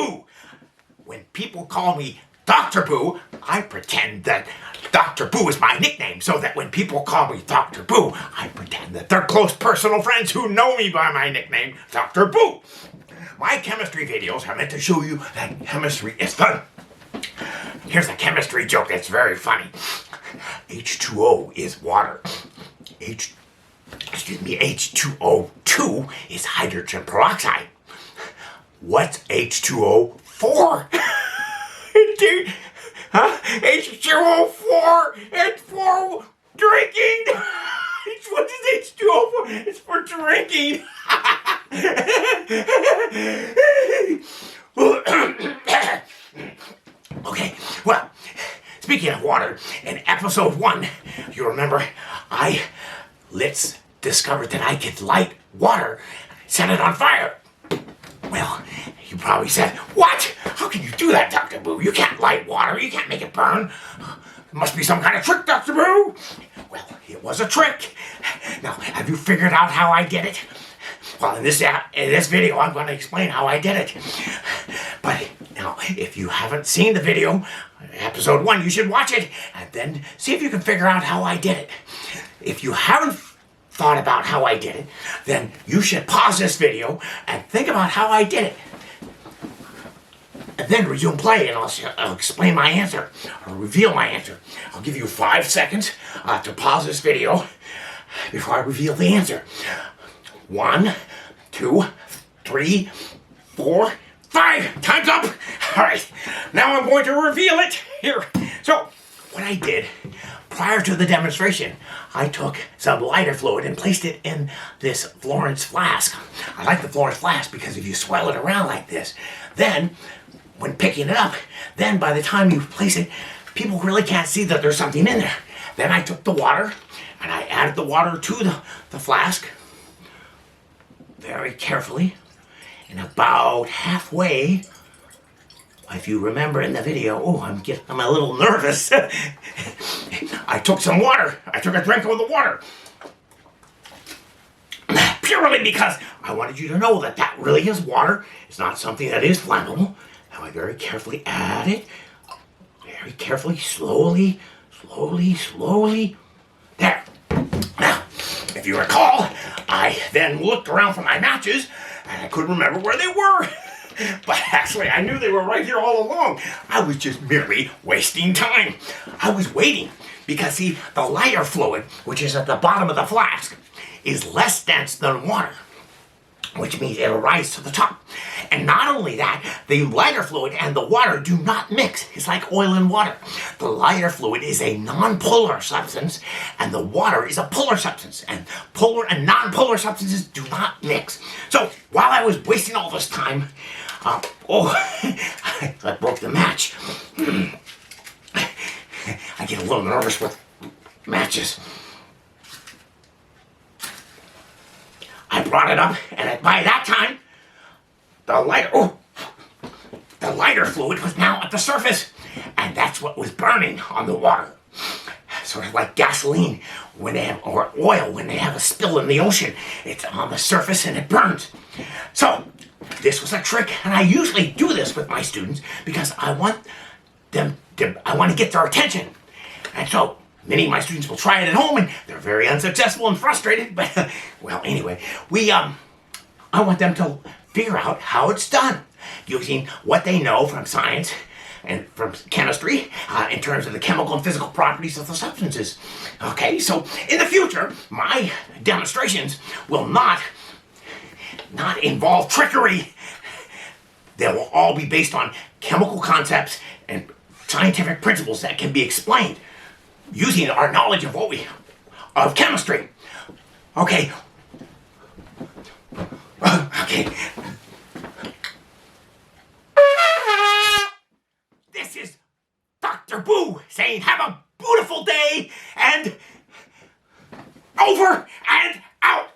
Boo. When people call me Dr. Boo, I pretend that Dr. Boo is my nickname, so that when people call me Dr. Boo, I pretend that they're close personal friends who know me by my nickname, Dr. Boo. My chemistry videos are meant to show you that chemistry is fun. Here's a chemistry joke that's very funny. H2O is water. H2O2 is hydrogen peroxide. What's H2O for? Huh? H2O4, it's for drinking. What is H2O for? It's for drinking. Okay, well, speaking of water, in episode 1, you remember, Litz discovered that I could light water, set it on fire. Well, you probably said, what? How can you do that, Dr. Boo? You can't light water. You can't make it burn. It must be some kind of trick, Dr. Boo. Well, it was a trick. Now, have you figured out how I did it? Well, in this video, I'm going to explain how I did it. But now, if you haven't seen the video, episode 1, you should watch it and then see if you can figure out how I did it. If you haven't thought about how I did it, then you should pause this video and think about how I did it. And then resume play and I'll explain my answer, or reveal my answer. I'll give you 5 seconds to pause this video before I reveal the answer. 1, 2, 3, 4, 5. Time's up. All right, now I'm going to reveal it here. So, what I did prior to the demonstration, I took some lighter fluid and placed it in this Florence flask. I like the Florence flask because if you swirl it around like this, then when picking it up, then by the time you place it, people really can't see that there's something in there. Then I took the water and I added the water to the flask very carefully, and about halfway, if you remember in the video, I'm a little nervous. I took some water. I took a drink of the water. Purely because I wanted you to know that that really is water. It's not something that is flammable. Now I very carefully add it. Very carefully, slowly. There. Now, if you recall, I then looked around for my matches and I couldn't remember where they were. But actually, I knew they were right here all along. I was just merely wasting time. I was waiting because, see, the lighter fluid, which is at the bottom of the flask, is less dense than water, which means it'll rise to the top. And not only that, the lighter fluid and the water do not mix. It's like oil and water. The lighter fluid is a non-polar substance, and the water is a polar substance. And polar and non-polar substances do not mix. So while I was wasting all this time, I broke the match. I get a little nervous with matches. I brought it up, and by that time, the lighter fluid was now at the surface, and that's what was burning on the water. Sort of like gasoline or oil when they have a spill in the ocean. It's on the surface and it burns. So, this was a trick, and I usually do this with my students because I want to get their attention. And so, many of my students will try it at home, and they're very unsuccessful and frustrated. But, well, anyway, I want them to figure out how it's done using what they know from science and from chemistry in terms of the chemical and physical properties of the substances. Okay, so in the future, my demonstrations will not involve trickery. They will all be based on chemical concepts and scientific principles that can be explained using our knowledge of of chemistry. Okay. Okay. This is Dr. Boo saying have a beautiful day and over and out.